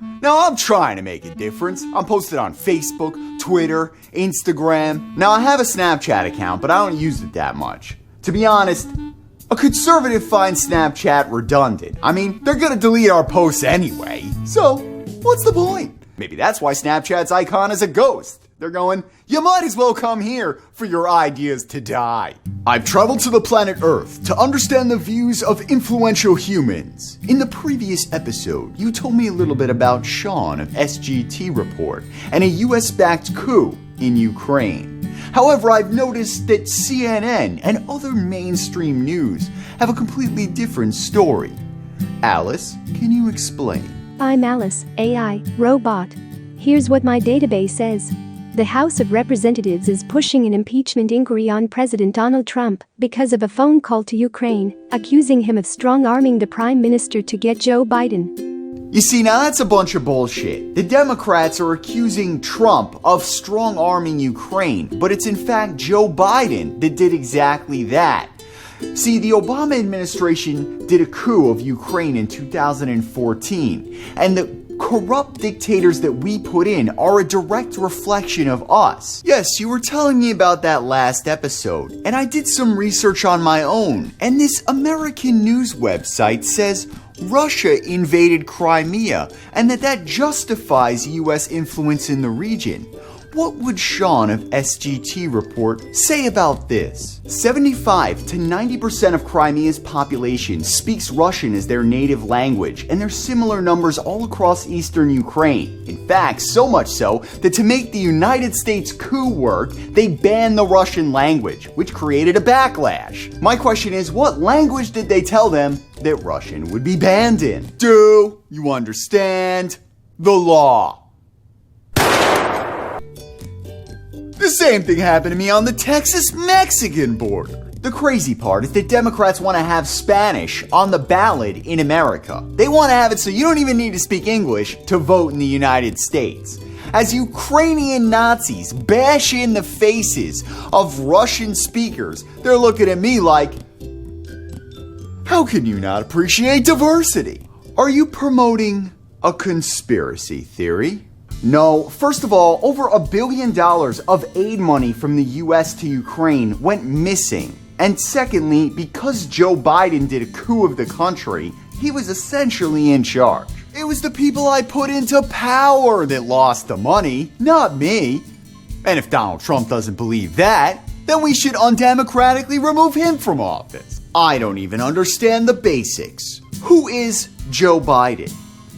Now, I'm trying to make a difference. I'm posted on Facebook, Twitter, Instagram. Now, I have a Snapchat account, but I don't use it that much. To be honest, a conservative finds Snapchat redundant. I mean, they're gonna delete our posts anyway. So, what's the point? Maybe that's why Snapchat's icon is a ghost. They're going, you might as well come here for your ideas to die. I've traveled to the planet Earth to understand the views of influential humans. In the previous episode, you told me a little bit about Sean of SGT Report and a US-backed coup in Ukraine. However, I've noticed that CNN and other mainstream news have a completely different story. Alice, can you explain? I'm Alice, AI, robot. Here's what my database says. The House of Representatives is pushing an impeachment inquiry on President Donald Trump because of a phone call to Ukraine, accusing him of strong-arming the Prime Minister to get Joe Biden. You see, now that's a bunch of bullshit. The Democrats are accusing Trump of strong-arming Ukraine, but it's in fact Joe Biden that did exactly that. See, the Obama administration did a coup of Ukraine in 2014, and the corrupt dictators that we put in are a direct reflection of us. Yes, you were telling me about that last episode, and I did some research on my own, and this American news website says Russia invaded Crimea and that justifies US influence in the region. What would Sean of SGT Report say about this? 75 to 90% of Crimea's population speaks Russian as their native language, and there's similar numbers all across eastern Ukraine. In fact, so much so that to make the United States coup work, they banned the Russian language, which created a backlash. My question is, what language did they tell them that Russian would be banned in? Do you understand the law? The same thing happened to me on the Texas-Mexican border. The crazy part is that Democrats want to have Spanish on the ballot in America. They want to have it so you don't even need to speak English to vote in the United States. As Ukrainian Nazis bash in the faces of Russian speakers, they're looking at me like, how can you not appreciate diversity? Are you promoting a conspiracy theory? No, first of all, over $1 billion of aid money from the US to Ukraine went missing. And secondly, because Joe Biden did a coup of the country, he was essentially in charge. It was the people I put into power that lost the money, not me. And if Donald Trump doesn't believe that, then we should undemocratically remove him from office. I don't even understand the basics. Who is Joe Biden?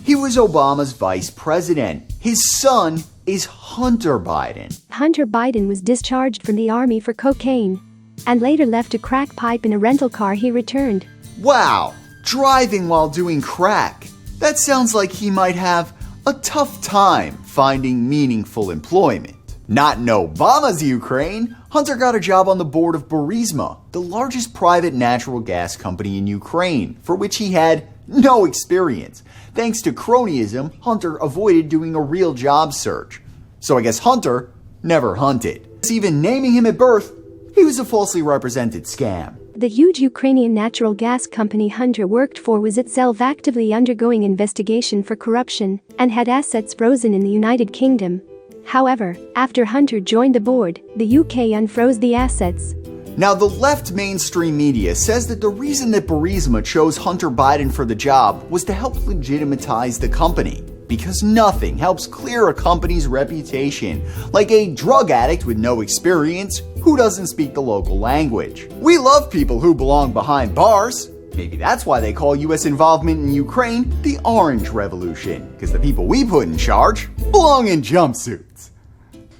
He was Obama's vice president. His son is Hunter Biden. Hunter Biden was discharged from the army for cocaine and later left a crack pipe in a rental car he returned. Wow, driving while doing crack. That sounds like he might have a tough time finding meaningful employment. Not in Obama's Ukraine, Hunter got a job on the board of Burisma, the largest private natural gas company in Ukraine, for which he had no experience. Thanks to cronyism, Hunter avoided doing a real job search. So I guess Hunter never hunted. Even naming him at birth, he was a falsely represented scam. The huge Ukrainian natural gas company Hunter worked for was itself actively undergoing investigation for corruption and had assets frozen in the United Kingdom. However, after Hunter joined the board, the UK unfroze the assets. Now, the left mainstream media says that the reason that Burisma chose Hunter Biden for the job was to help legitimize the company. Because nothing helps clear a company's reputation like a drug addict with no experience who doesn't speak the local language. We love people who belong behind bars. Maybe that's why they call US involvement in Ukraine the Orange Revolution, because the people we put in charge belong in jumpsuits.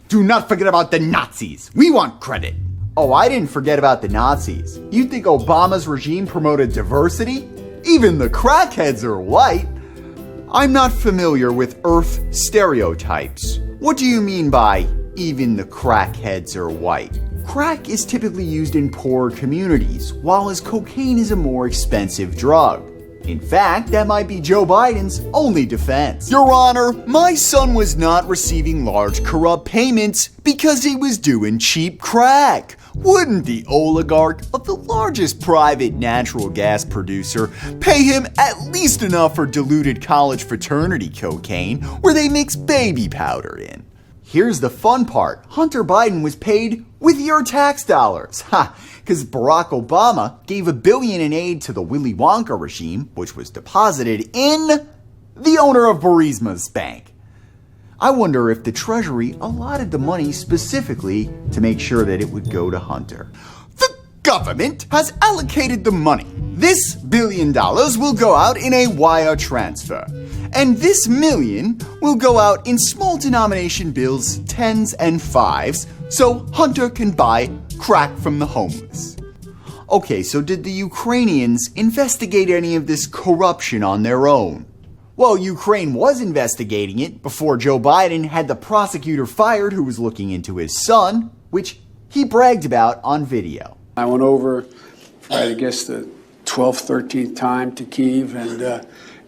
Do not forget about the Nazis. We want credit. Oh, I didn't forget about the Nazis. You think Obama's regime promoted diversity? Even the crackheads are white. I'm not familiar with Earth stereotypes. What do you mean by even the crackheads are white? Crack is typically used in poorer communities, while as cocaine is a more expensive drug. In fact, that might be Joe Biden's only defense. Your Honor, my son was not receiving large corrupt payments because he was doing cheap crack. wouldn't the oligarch of the largest private natural gas producer pay him at least enough for diluted college fraternity cocaine where they mix baby powder in? Here's the fun part. Hunter Biden was paid with your tax dollars. Ha! Because Barack Obama gave $1 billion in aid to the Willy Wonka regime, which was deposited in the owner of Burisma's bank. I wonder if the Treasury allotted the money specifically to make sure that it would go to Hunter. The government has allocated the money. This $1 billion will go out in a wire transfer. And this million will go out in small denomination bills, 10s and 5s, so Hunter can buy crack from the homeless. Okay, so did the Ukrainians investigate any of this corruption on their own? Well, Ukraine was investigating it before Joe Biden had the prosecutor fired who was looking into his son, which he bragged about on video. I went over, I guess, the 12th, 13th time to Kyiv,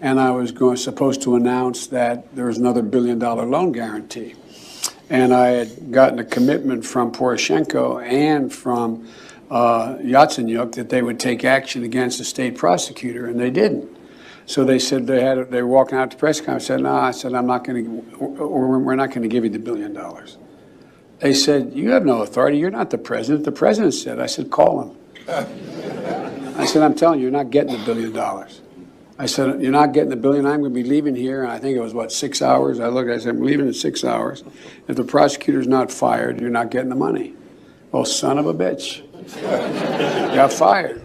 and I was supposed to announce that there was another $1 billion loan guarantee. And I had gotten a commitment from Poroshenko and from Yatsenyuk that they would take action against the state prosecutor, and they didn't. So they said they were walking out to press conference. I said, no, I said, we're not going to give you the $1 billion. They said, you have no authority. You're not the president. The president said. I said, call him. I said, I'm telling you, you're not getting the $1 billion. I said, you're not getting the $1 billion. I'm going to be leaving here. And I think it was, 6 hours? I said, I'm leaving in 6 hours. If the prosecutor's not fired, you're not getting the money. Well, son of a bitch. Got fired.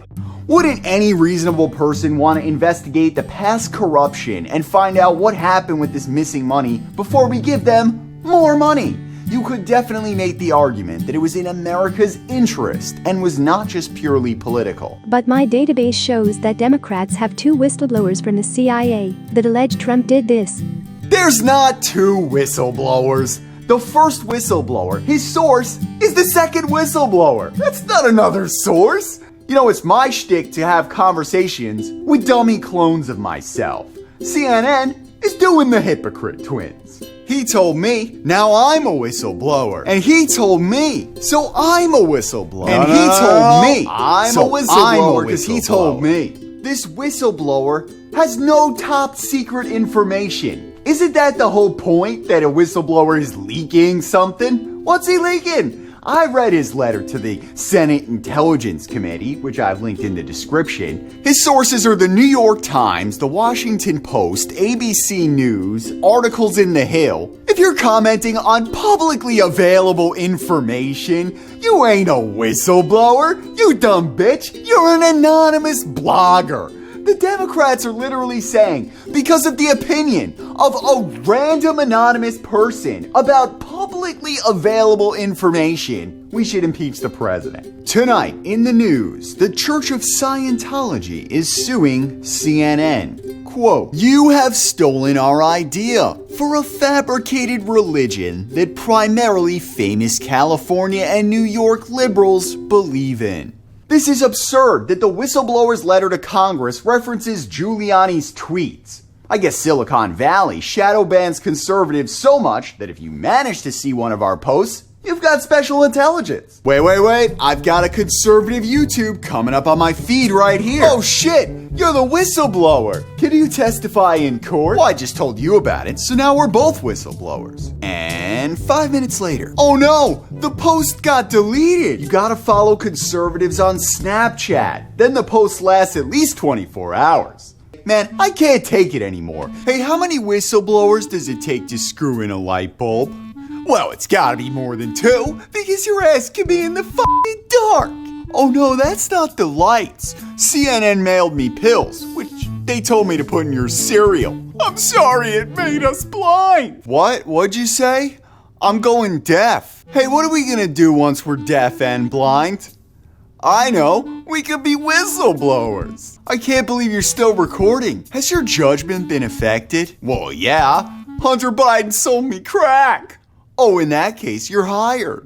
Wouldn't any reasonable person want to investigate the past corruption and find out what happened with this missing money before we give them more money? You could definitely make the argument that it was in America's interest and was not just purely political. But my database shows that Democrats have 2 whistleblowers from the CIA that allege Trump did this. There's not 2 whistleblowers. The first whistleblower, his source, is the second whistleblower. That's not another source. You know, it's my shtick to have conversations with dummy clones of myself. CNN is doing the Hypocrite twins. He told me, now I'm a whistleblower. And he told me, so I'm a whistleblower. And he told me, I'm a whistleblower because he told me. This whistleblower has no top secret information. Isn't that the whole point, that a whistleblower is leaking something? What's he leaking? I read his letter to the Senate Intelligence Committee, which I've linked in the description. His sources are the New York Times, the Washington Post, ABC News, articles in The Hill. If you're commenting on publicly available information, you ain't a whistleblower, you dumb bitch. You're an anonymous blogger. The Democrats are literally saying, because of the opinion of a random anonymous person about publicly available information, we should impeach the president. Tonight in the news, the Church of Scientology is suing CNN. Quote, you have stolen our idea for a fabricated religion that primarily famous California and New York liberals believe in. This is absurd that the whistleblower's letter to Congress references Giuliani's tweets. I guess Silicon Valley shadow bans conservatives so much that if you manage to see one of our posts, you've got special intelligence. Wait, I've got a conservative YouTube coming up on my feed right here. Oh shit, you're the whistleblower. Can you testify in court? Well, I just told you about it, so now we're both whistleblowers. And 5 minutes later, oh no, the post got deleted. You gotta follow conservatives on Snapchat. Then the post lasts at least 24 hours. Man, I can't take it anymore. Hey, how many whistleblowers does it take to screw in a light bulb? Well, it's gotta be more than 2, because your ass can be in the fucking dark. Oh no, that's not the lights. CNN mailed me pills, which they told me to put in your cereal. I'm sorry, it made us blind. What? What'd you say? I'm going deaf. Hey, what are we gonna do once we're deaf and blind? I know, we could be whistleblowers. I can't believe you're still recording. Has your judgment been affected? Well, yeah. Hunter Biden sold me crack. Oh, in that case, you're hired.